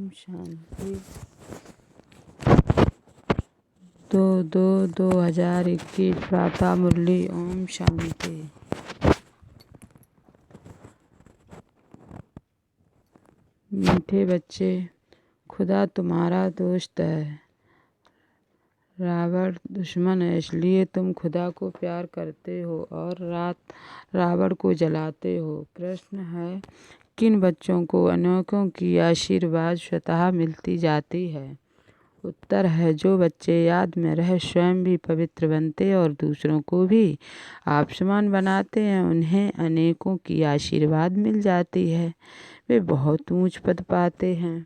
शांति। 2/2/2021 प्रातः मुरली। ओम शांति। मीठे बच्चे, खुदा तुम्हारा दोस्त है, रावण दुश्मन है। इसलिए तुम खुदा को प्यार करते हो और रात रावण को जलाते हो। प्रश्न है, किन बच्चों को अनेकों की आशीर्वाद स्वतः मिलती जाती है? उत्तर है, जो बच्चे याद में रह स्वयं भी पवित्र बनते और दूसरों को भी आपसमान बनाते हैं, उन्हें अनेकों की आशीर्वाद मिल जाती है। वे बहुत ऊंच पद पाते हैं।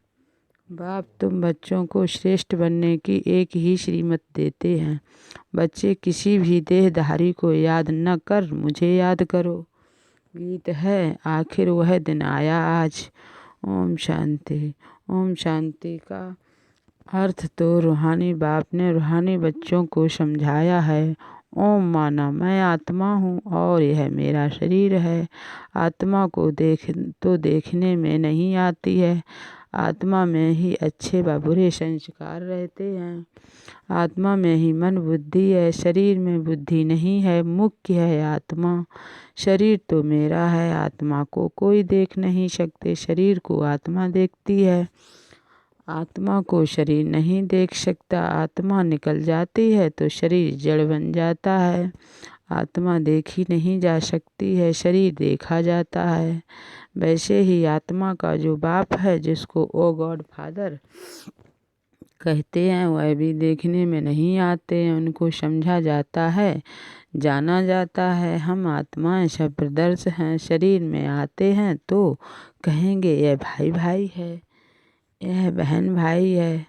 बाप तुम बच्चों को श्रेष्ठ बनने की एक ही श्रीमत देते हैं। बच्चे, किसी भी देहधारी को याद न कर मुझे याद करो। गीत है, आखिर वह दिन आया आज। ओम शांति। ओम शांति का अर्थ तो रूहानी बाप ने रूहानी बच्चों को समझाया है। ओम माना मैं आत्मा हूँ और यह मेरा शरीर है। आत्मा को देखने में नहीं आती है। आत्मा में ही अच्छे व बुरे संस्कार रहते हैं। आत्मा में ही मन बुद्धि है, शरीर में बुद्धि नहीं है। मुख्य है आत्मा। शरीर तो मेरा है, आत्मा को कोई देख नहीं सकते, शरीर को आत्मा देखती है। आत्मा को शरीर नहीं देख सकता। आत्मा निकल जाती है तो शरीर जड़ बन जाता है। आत्मा देखी नहीं जा सकती है, शरीर देखा जाता है। वैसे ही आत्मा का जो बाप है, जिसको ओ गॉड फादर कहते हैं, वह भी देखने में नहीं आते हैं। उनको समझा जाता है, जाना जाता है। हम आत्माएं सब ब्रदर्स हैं। शरीर में आते हैं तो कहेंगे यह भाई भाई है, यह बहन भाई है।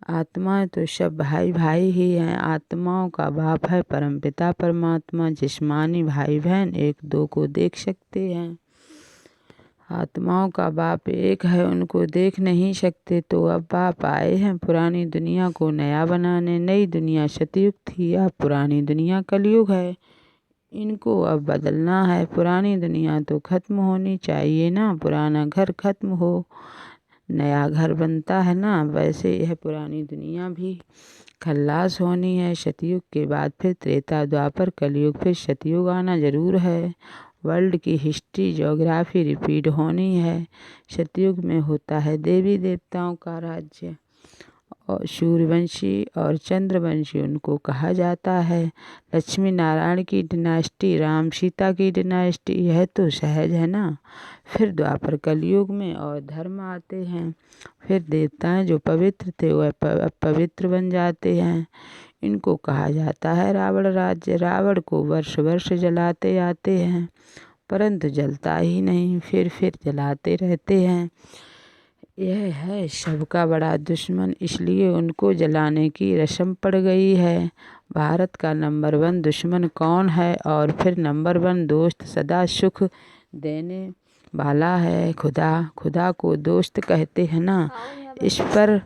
आत्माएं तो सब भाई भाई ही हैं। आत्माओं का बाप है परमपिता परमात्मा। जिस्मानी भाई बहन एक दो को देख सकते हैं। आत्माओं का बाप एक है, उनको देख नहीं सकते। तो अब बाप आए हैं पुरानी दुनिया को नया बनाने। नई दुनिया सतयुग थी, अब पुरानी दुनिया कलयुग है। इनको अब बदलना है। पुरानी दुनिया तो खत्म होनी चाहिए ना। पुराना घर खत्म हो, नया घर बनता है ना, वैसे यह पुरानी दुनिया भी खल्लास होनी है। सतयुग के बाद फिर त्रेता द्वापर कलयुग, फिर सतयुग आना जरूर है। वर्ल्ड की हिस्ट्री ज्योग्राफी रिपीट होनी है। सतयुग में होता है देवी देवताओं का राज्य, और सूर्यवंशी और चंद्रवंशी उनको कहा जाता है। लक्ष्मी नारायण की डिनास्टी, राम सीता की डिनास्टी, यह तो सहज है ना। फिर द्वापर कलयुग में और धर्म आते हैं। फिर देवताएं जो पवित्र थे वह अपवित्र बन जाते हैं। इनको कहा जाता है रावण राज्य। रावण को वर्ष वर्ष जलाते आते हैं, परंतु जलता ही नहीं, फिर जलाते रहते हैं। यह है सबका बड़ा दुश्मन, इसलिए उनको जलाने की रस्म पड़ गई है। भारत का नंबर 1 दुश्मन कौन है और फिर नंबर 1 दोस्त सदा सुख देने वाला है? खुदा। खुदा को दोस्त कहते हैं ना। इस पर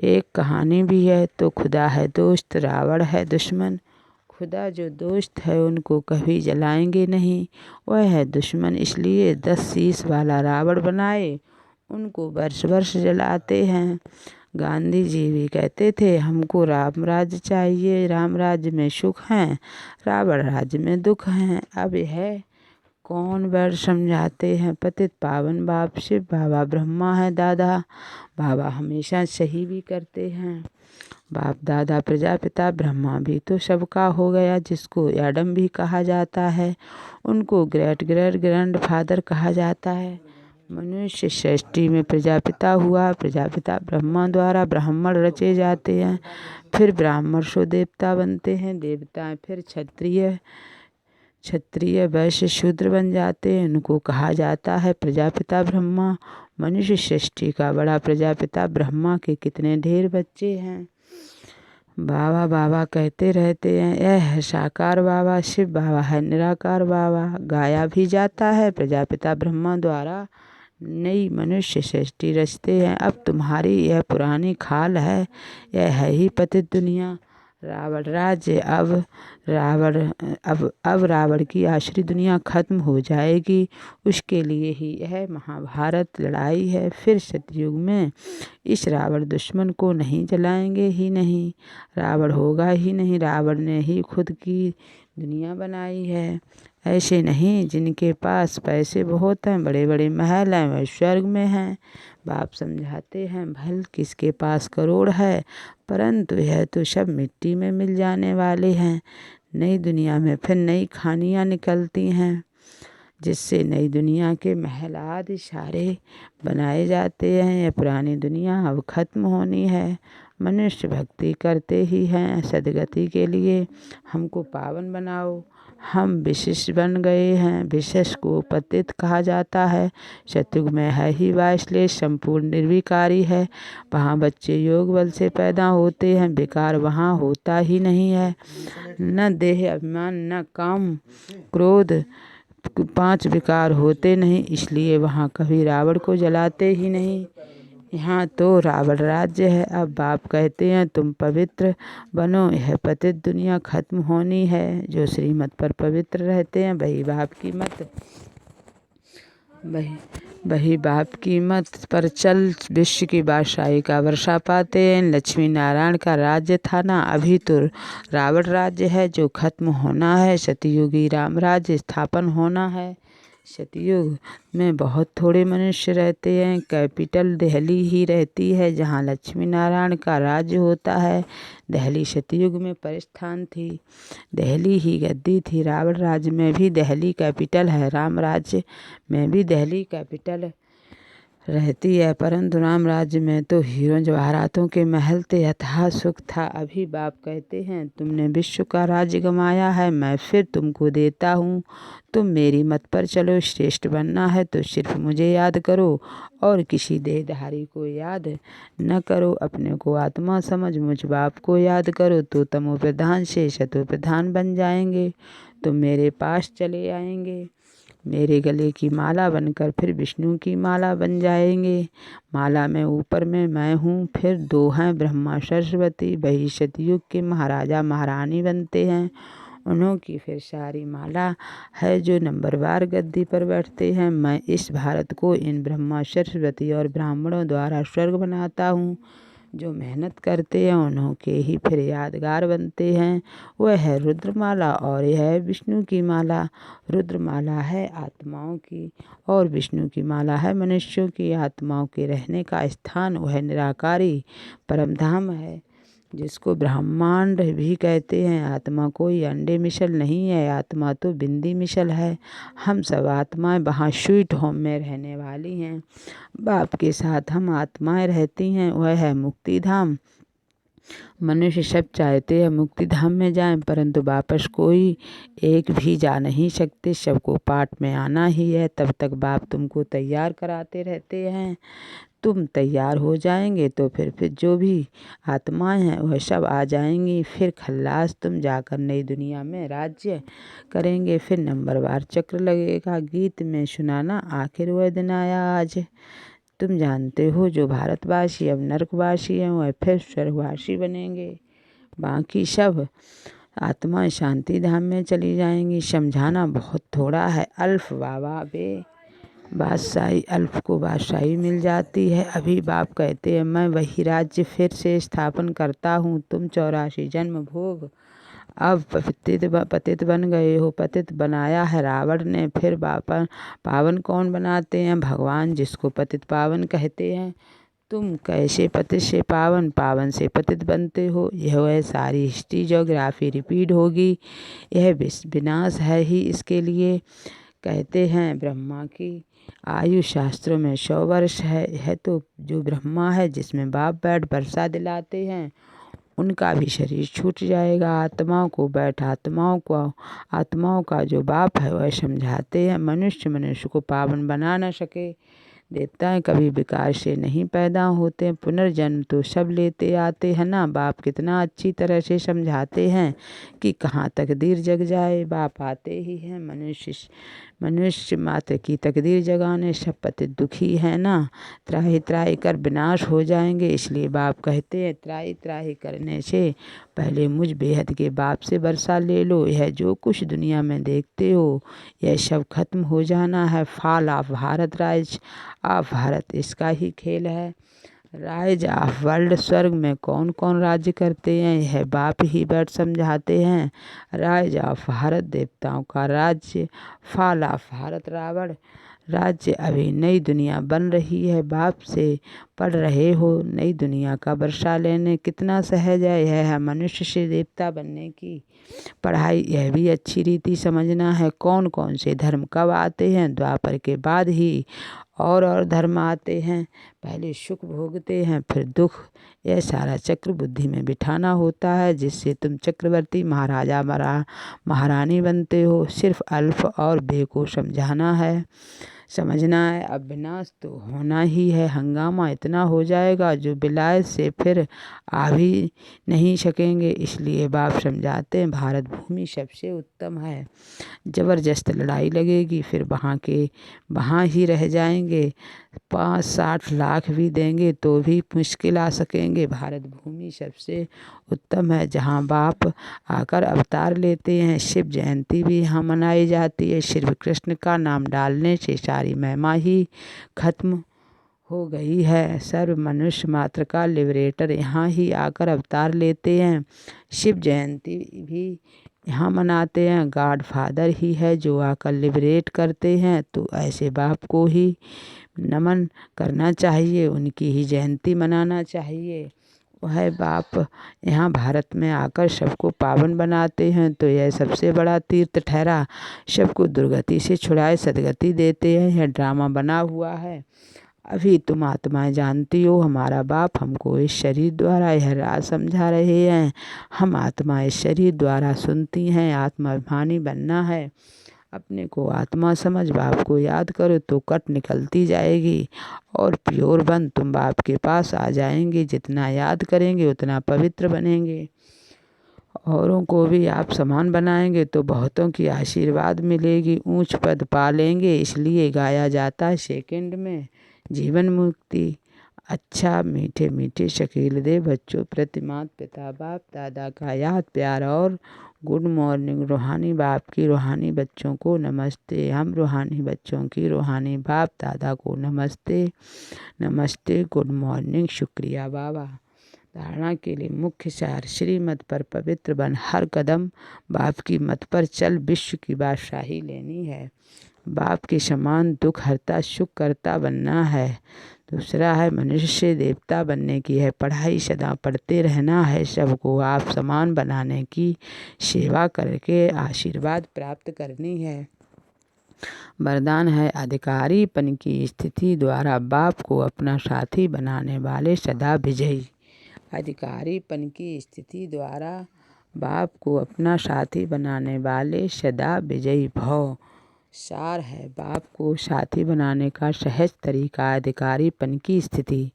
एक कहानी भी है। तो खुदा है दोस्त, रावण है दुश्मन। खुदा जो दोस्त है उनको कभी जलाएंगे नहीं, वह है दुश्मन। इसलिए 10 शीश वाला रावण बनाए, उनको वर्ष वर्ष जलाते हैं। गांधी जी भी कहते थे, हमको राम राज्य चाहिए, राम राज्य में सुख है, रावण राज्य में दुख है। अब यह कौन वर्ड समझाते हैं? पतित पावन बाप शिव बाबा ब्रह्मा है दादा। बाबा हमेशा सही भी करते हैं। बाप दादा प्रजापिता ब्रह्मा भी तो सबका हो गया, जिसको एडम भी कहा जाता है। उनको ग्रेट ग्रेट ग्रैंड फादर कहा जाता है। मनुष्य सृष्टि में प्रजापिता हुआ। प्रजापिता ब्रह्मा द्वारा ब्राह्मण रचे जाते हैं, फिर ब्राह्मण से देवता बनते हैं। देवताएं फिर क्षत्रिय वैश्य शूद्र बन जाते हैं। उनको कहा जाता है प्रजापिता ब्रह्मा। मनुष्य सृष्टि का बड़ा प्रजापिता ब्रह्मा के कितने ढेर बच्चे हैं। बाबा बाबा कहते रहते हैं। यह है साकार बाबा, शिव बाबा है निराकार बाबा। गाया भी जाता है प्रजापिता ब्रह्मा द्वारा। नई मनुष्य सृष्टि रचते हैं। अब तुम्हारी यह पुरानी खाल है, यह है ही पतित दुनिया। रावण राज्य अब रावण की आश्री दुनिया खत्म हो जाएगी। उसके लिए ही यह महाभारत लड़ाई है। फिर सतयुग में इस रावण दुश्मन को नहीं जलाएंगे ही नहीं, रावण होगा ही नहीं। रावण ने ही खुद की दुनिया बनाई है। ऐसे नहीं जिनके पास पैसे बहुत हैं, बड़े बड़े महल हैं, वह स्वर्ग में हैं। बाप समझाते हैं भल किसके पास करोड़ है, परंतु यह तो सब मिट्टी में मिल जाने वाले हैं। नई दुनिया में फिर नई खानियाँ निकलती हैं, जिससे नई दुनिया के महल आदि सारे बनाए जाते हैं। यह पुरानी दुनिया अब खत्म होनी है। मनुष्य भक्ति करते ही हैं सदगति के लिए। हमको पावन बनाओ। हम विशिष्ट बन गए हैं। विशिष्ट को पतित कहा जाता है। सतयुग में है ही वासलेश संपूर्ण निर्विकारी है। वहाँ बच्चे योग बल से पैदा होते हैं। विकार वहाँ होता ही नहीं है। न देह अभिमान, न काम क्रोध, 5 विकार होते नहीं। इसलिए वहाँ कभी रावण को जलाते ही नहीं। यहाँ तो रावण राज्य है। अब बाप कहते हैं तुम पवित्र बनो। यह पतित दुनिया खत्म होनी है। जो श्रीमत पर पवित्र रहते हैं वही बाप की मत पर चल विश्व की बादशाही का वर्षा पाते हैं। लक्ष्मी नारायण का राज्य था ना, अभी तो रावण राज्य है जो खत्म होना है। सतयुगी राम राज्य स्थापन होना है। सतयुग में बहुत थोड़े मनुष्य रहते हैं। कैपिटल दिल्ली ही रहती है जहाँ लक्ष्मी नारायण का राज्य होता है। दिल्ली सतयुग में परिस्थान थी। दिल्ली ही गद्दी थी। रावण राज्य में भी दिल्ली कैपिटल है। राम राज्य में भी दिल्ली कैपिटल रहती है, परंतु राम राज्य में तो हीरो जवाहरातों के महल थे, अथाह सुख था। अभी बाप कहते हैं तुमने विश्व का राज्य गंवाया है, मैं फिर तुमको देता हूँ। तुम मेरी मत पर चलो। श्रेष्ठ बनना है तो सिर्फ मुझे याद करो और किसी देहधारी को याद न करो। अपने को आत्मा समझ मुझ बाप को याद करो तो तमो प्रधान से सतो प्रधान बन जाएंगे। तुम मेरे पास चले आएंगे। मेरे गले की माला बनकर फिर विष्णु की माला बन जाएंगे। माला में ऊपर में मैं हूँ, फिर 2 हैं ब्रह्मा सरस्वती। वही सतयुग के महाराजा महारानी बनते हैं। उन्हों की फिर सारी माला है जो नंबरवार गद्दी पर बैठते हैं। मैं इस भारत को इन ब्रह्मा सरस्वती और ब्राह्मणों द्वारा स्वर्ग बनाता हूँ। जो मेहनत करते हैं उन्हों के ही फिर यादगार बनते हैं। वह है रुद्रमाला और यह है विष्णु की माला। रुद्रमाला है आत्माओं की और विष्णु की माला है मनुष्यों की। आत्माओं के रहने का स्थान वह निराकारी परमधाम है, जिसको ब्रह्मांड भी कहते हैं। आत्मा कोई अंडे मिसल नहीं है, आत्मा तो बिंदी मिसल है। हम सब आत्माएं वहाँ स्वीट होम में रहने वाली हैं। बाप के साथ हम आत्माएं रहती हैं। वह है मुक्ति धाम। मनुष्य सब चाहते हैं मुक्ति धाम में जाएं, परंतु वापस कोई एक भी जा नहीं सकते। सबको पाठ में आना ही है। तब तक बाप तुमको तैयार कराते रहते हैं। तुम तैयार हो जाएंगे तो फिर जो भी आत्माएं हैं वह सब आ जाएंगी। फिर खल्लास तुम जाकर नई दुनिया में राज्य करेंगे। फिर नंबरवार चक्र लगेगा। गीत में सुनाना आखिर वह दिन आया आज। तुम जानते हो जो भारतवासी अब नरकवासी हैं वह फिर स्वर्गवासी बनेंगे। बाकी सब आत्माएं शांति धाम में चली जाएंगी। समझाना बहुत थोड़ा है। अल्फ बाबा बे बादशाही, अल्फ को बादशाही मिल जाती है। अभी बाप कहते हैं मैं वही राज्य फिर से स्थापन करता हूँ। तुम 84 जन्म भोग अब पतित बन गए हो। पतित बनाया है रावण ने, फिर पावन कौन बनाते हैं? भगवान, जिसको पतित पावन कहते हैं। तुम कैसे पतित से पावन, पावन से पतित बनते हो? यह सारी हिस्ट्री ज्योग्राफी रिपीट होगी। यह विनाश है ही इसके लिए। कहते हैं ब्रह्मा की आयु शास्त्रों में 100 वर्ष है। यह तो जो ब्रह्मा है जिसमें बाप बैठ वर्षा दिलाते हैं उनका भी शरीर छूट जाएगा। आत्माओं का जो बाप है वह समझाते हैं मनुष्य को पावन बना न सके। देवताएं कभी विकार से नहीं पैदा होते। पुनर्जन्म तो सब लेते आते हैं ना। बाप कितना अच्छी तरह से समझाते हैं कि कहाँ तकदीर जग जाए। बाप आते ही हैं मनुष्य मात्र की तकदीर जगाने सब पति दुखी है ना। त्राहि त्राहि कर विनाश हो जाएंगे, इसलिए बाप कहते हैं त्राहि त्राहि करने से पहले मुझ बेहद के बाप से वर्षा ले लो। यह जो कुछ दुनिया में देखते हो यह सब खत्म हो जाना है। Fall of Bharat, rise of Bharat इसका ही खेल है। राइज ऑफ वर्ल्ड, स्वर्ग में कौन कौन राज्य करते हैं यह बाप ही बैठ समझाते हैं। राइज ऑफ भारत, देवताओं का राज्य। फॉल ऑफ भारत, रावण राज्य। अभी नई दुनिया बन रही है, बाप से पढ़ रहे हो नई दुनिया का वर्षा लेने। कितना सहज है, यह है मनुष्य से देवता बनने की पढ़ाई। यह भी अच्छी रीति समझना है। कौन कौन से धर्म कब आते हैं, द्वापर के बाद ही और धर्म आते हैं। पहले सुख भोगते हैं फिर दुख। यह सारा चक्र बुद्धि में बिठाना होता है, जिससे तुम चक्रवर्ती महाराजा महारानी बनते हो। सिर्फ अल्फ और बे को समझना है। अब विनाश तो होना ही है। हंगामा इतना हो जाएगा जो विलायत से फिर आ भी नहीं सकेंगे। इसलिए बाप समझाते हैं भारत भूमि सबसे उत्तम है। ज़बरदस्त लड़ाई लगेगी फिर वहाँ ही रह जाएंगे। 5-60 लाख भी देंगे तो भी मुश्किल आ सकेंगे। भारत भूमि सबसे उत्तम है, जहाँ बाप आकर अवतार लेते हैं। शिव जयंती भी यहाँ मनाई जाती है। श्री कृष्ण का नाम डालने से सारी महिमा ही खत्म हो गई है। सर्व मनुष्य मात्र का लिबरेटर यहाँ ही आकर अवतार लेते हैं। शिव जयंती भी यहाँ मनाते हैं। गॉड फादर ही है जो आकर लिबरेट करते हैं, तो ऐसे बाप को ही नमन करना चाहिए, उनकी ही जयंती मनाना चाहिए। वह बाप यहाँ भारत में आकर सबको पावन बनाते हैं, तो यह सबसे बड़ा तीर्थ ठहरा। सबको दुर्गति से छुड़ाए सदगति देते हैं। यह ड्रामा बना हुआ है। अभी तुम आत्माएं जानती हो हमारा बाप हमको इस शरीर द्वारा यह राज समझा रहे हैं। हम आत्मा इस शरीर द्वारा सुनती हैं। आत्माभिमानी बनना है। अपने को आत्मा समझ बाप को याद करो तो कट निकलती जाएगी और प्योर बन तुम बाप के पास आ जाएंगे। जितना याद करेंगे उतना पवित्र बनेंगे। औरों को भी आप समान बनाएंगे तो बहुतों की आशीर्वाद मिलेगी, ऊंच पद पा लेंगे। इसलिए गाया जाता है सेकंड में जीवन मुक्ति। अच्छा मीठे मीठे शकील दे बच्चों प्रति माता पिता बाप दादा का याद प्यार और गुड मॉर्निंग। रूहानी बाप की रूहानी बच्चों को नमस्ते। हम रूहानी बच्चों की रूहानी बाप दादा को नमस्ते नमस्ते, गुड मॉर्निंग। शुक्रिया बाबा। धारणा के लिए मुख्य सार, श्रीमत पर पवित्र बन, हर कदम बाप की मत पर चल, विश्व की बादशाही लेनी है। बाप के समान दुख हरता सुख करता बनना है। दूसरा है मनुष्य से देवता बनने की है पढ़ाई, सदा पढ़ते रहना है। सबको आप समान बनाने की सेवा करके आशीर्वाद प्राप्त करनी है। वरदान है अधिकारीपन की स्थिति द्वारा बाप को अपना साथी बनाने वाले सदा विजयी। अधिकारीपन की स्थिति द्वारा बाप को अपना साथी बनाने वाले सदा विजयी भव। सार है बाप को साथी बनाने का सहज तरीका अधिकारीपन की स्थिति।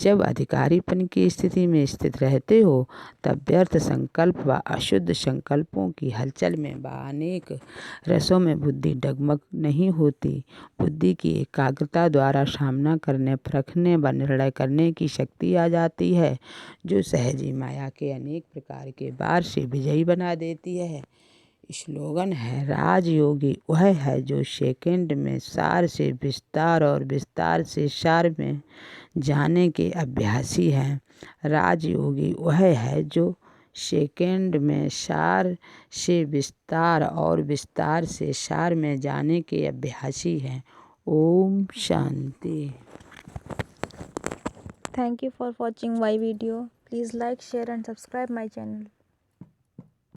जब अधिकारीपन की स्थिति में स्थित रहते हो तब व्यर्थ संकल्प व अशुद्ध संकल्पों की हलचल में व अनेक रसों में बुद्धि डगमग नहीं होती। बुद्धि की एकाग्रता द्वारा सामना करने, परखने व निर्णय करने की शक्ति आ जाती है, जो सहजी माया के अनेक प्रकार के वार से विजयी बना देती है। स्लोगन है राजयोगी वह है जो सेकंड में सार से विस्तार और विस्तार से सार में जाने के अभ्यासी हैं। राजयोगी वह है जो सेकंड में सार से विस्तार और विस्तार से सार में जाने के अभ्यासी हैं। Om Shanti. Thank you for watching my video. Please like, share and subscribe my channel.